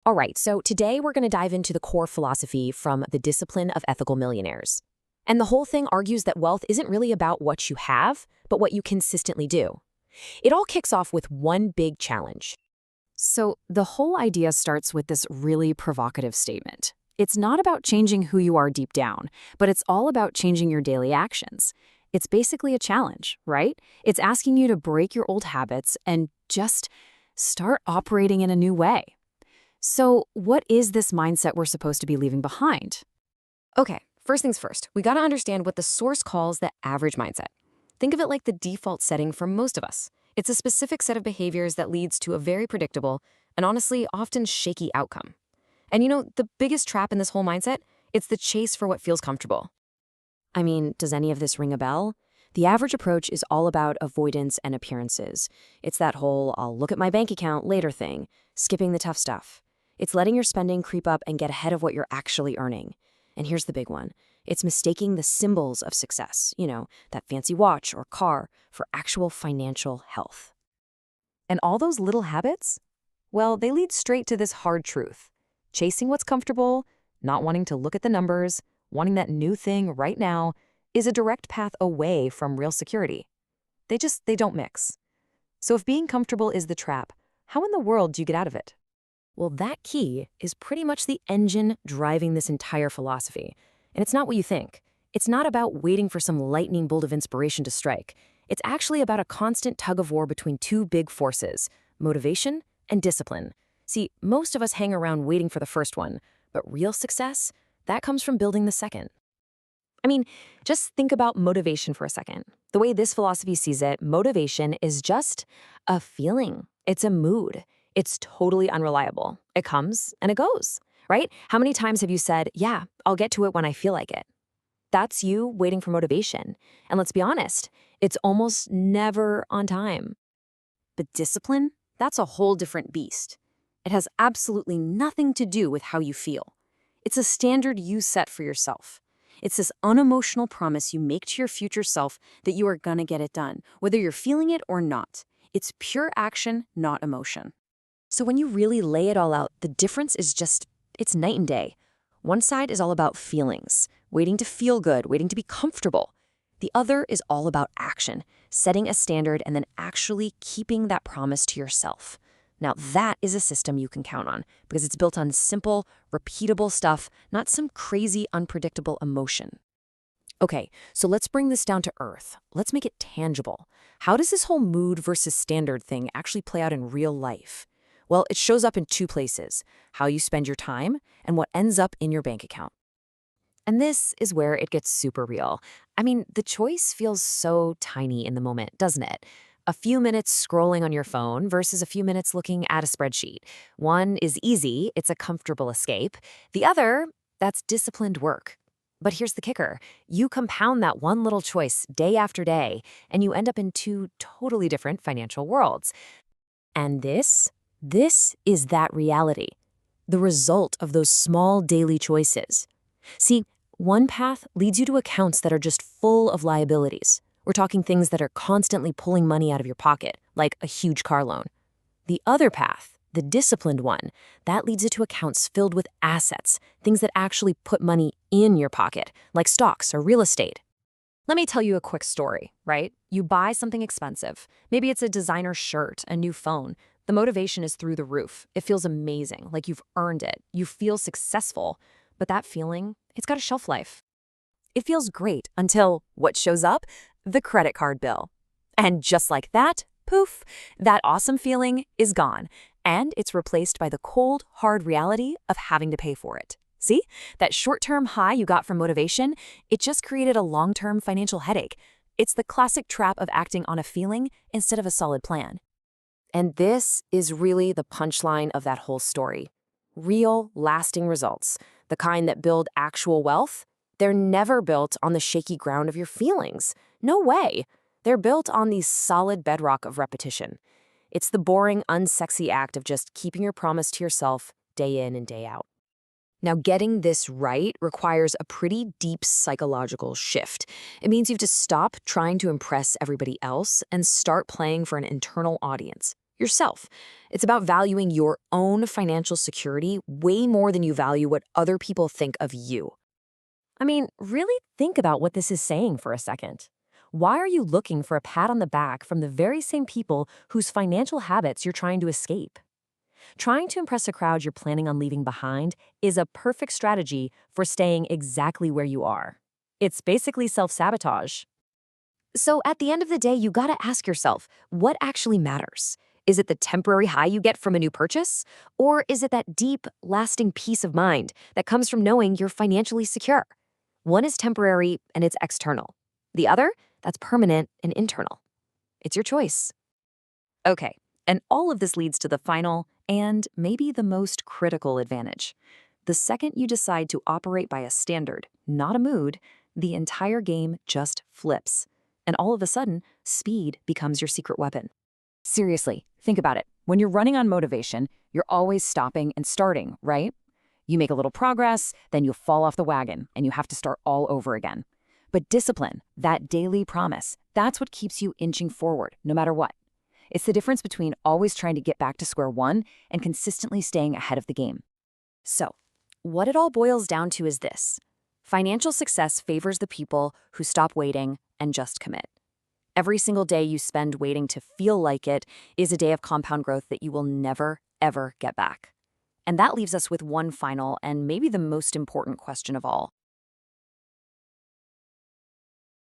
All right, so today we're going to dive into the core philosophy from The Discipline of Ethical Millionaires. And the whole thing argues that wealth isn't really about what you have, but what you consistently do. It all kicks off with one big challenge. So the whole idea starts with this really provocative statement. It's not about changing who you are deep down, but it's all about changing your daily actions. It's basically a challenge, right? It's asking you to break your old habits and just start operating in a new way. So what is this mindset we're supposed to be leaving behind? Okay, first things first, we got to understand what the source calls the average mindset. Think of it like the default setting for most of us. It's a specific set of behaviors that leads to a very predictable and honestly often shaky outcome. And the biggest trap in this whole mindset, it's the chase for what feels comfortable. I mean, does any of this ring a bell? The average approach is all about avoidance and appearances. It's that whole I'll look at my bank account later thing, skipping the tough stuff. It's letting your spending creep up and get ahead of what you're actually earning. And here's the big one. It's mistaking the symbols of success, that fancy watch or car, for actual financial health. And all those little habits? Well, they lead straight to this hard truth. Chasing what's comfortable, not wanting to look at the numbers, wanting that new thing right now, is a direct path away from real security. They don't mix. So if being comfortable is the trap, how in the world do you get out of it? Well, that key is pretty much the engine driving this entire philosophy. And it's not what you think. It's not about waiting for some lightning bolt of inspiration to strike. It's actually about a constant tug of war between two big forces, motivation and discipline. See, most of us hang around waiting for the first one, but real success, that comes from building the second. I mean, just think about motivation for a second. The way this philosophy sees it, motivation is just a feeling. It's a mood. It's totally unreliable. It comes and it goes, right? How many times have you said, yeah, I'll get to it when I feel like it? That's you waiting for motivation. And let's be honest, it's almost never on time. But discipline, that's a whole different beast. It has absolutely nothing to do with how you feel. It's a standard you set for yourself. It's this unemotional promise you make to your future self that you are gonna get it done, whether you're feeling it or not. It's pure action, not emotion. So when you really lay it all out, the difference is it's night and day. One side is all about feelings, waiting to feel good, waiting to be comfortable. The other is all about action, setting a standard and then actually keeping that promise to yourself. Now that is a system you can count on because it's built on simple, repeatable stuff, not some crazy, unpredictable emotion. Okay, so let's bring this down to earth. Let's make it tangible. How does this whole mood versus standard thing actually play out in real life? Well, it shows up in two places, how you spend your time and what ends up in your bank account. And this is where it gets super real. I mean, the choice feels so tiny in the moment, doesn't it? A few minutes scrolling on your phone versus a few minutes looking at a spreadsheet. One is easy, it's a comfortable escape. The other, that's disciplined work. But here's the kicker. You compound that one little choice day after day, and you end up in two totally different financial worlds. And this is that reality, the result of those small daily choices. See, one path leads you to accounts that are just full of liabilities. We're talking things that are constantly pulling money out of your pocket, like a huge car loan. The other path, the disciplined one, that leads you to accounts filled with assets, things that actually put money in your pocket, like stocks or real estate. Let me tell you a quick story, right? You buy something expensive. Maybe it's a designer shirt, a new phone. The motivation is through the roof. It feels amazing, like you've earned it. You feel successful. But that feeling, it's got a shelf life. It feels great until what shows up? The credit card bill. And just like that, poof, that awesome feeling is gone. And it's replaced by the cold, hard reality of having to pay for it. See? That short-term high you got from motivation, it just created a long-term financial headache. It's the classic trap of acting on a feeling instead of a solid plan. And this is really the punchline of that whole story. Real, lasting results, the kind that build actual wealth, they're never built on the shaky ground of your feelings. No way. They're built on the solid bedrock of repetition. It's the boring, unsexy act of just keeping your promise to yourself day in and day out. Now, getting this right requires a pretty deep psychological shift. It means you have to stop trying to impress everybody else and start playing for an internal audience, yourself. It's about valuing your own financial security way more than you value what other people think of you. I mean, really think about what this is saying for a second. Why are you looking for a pat on the back from the very same people whose financial habits you're trying to escape? Trying to impress a crowd you're planning on leaving behind is a perfect strategy for staying exactly where you are. It's basically self-sabotage. So at the end of the day, you gotta ask yourself, what actually matters? Is it the temporary high you get from a new purchase? Or is it that deep, lasting peace of mind that comes from knowing you're financially secure? One is temporary and it's external. The other, that's permanent and internal. It's your choice. Okay, and all of this leads to the final and maybe the most critical advantage. The second you decide to operate by a standard, not a mood, the entire game just flips. And all of a sudden, speed becomes your secret weapon. Seriously, think about it. When you're running on motivation, you're always stopping and starting, right? You make a little progress, then you fall off the wagon, and you have to start all over again. But discipline, that daily promise, that's what keeps you inching forward, no matter what. It's the difference between always trying to get back to square one and consistently staying ahead of the game. So, what it all boils down to is this: financial success favors the people who stop waiting and just commit. Every single day you spend waiting to feel like it is a day of compound growth that you will never, ever get back. And that leaves us with one final and maybe the most important question of all.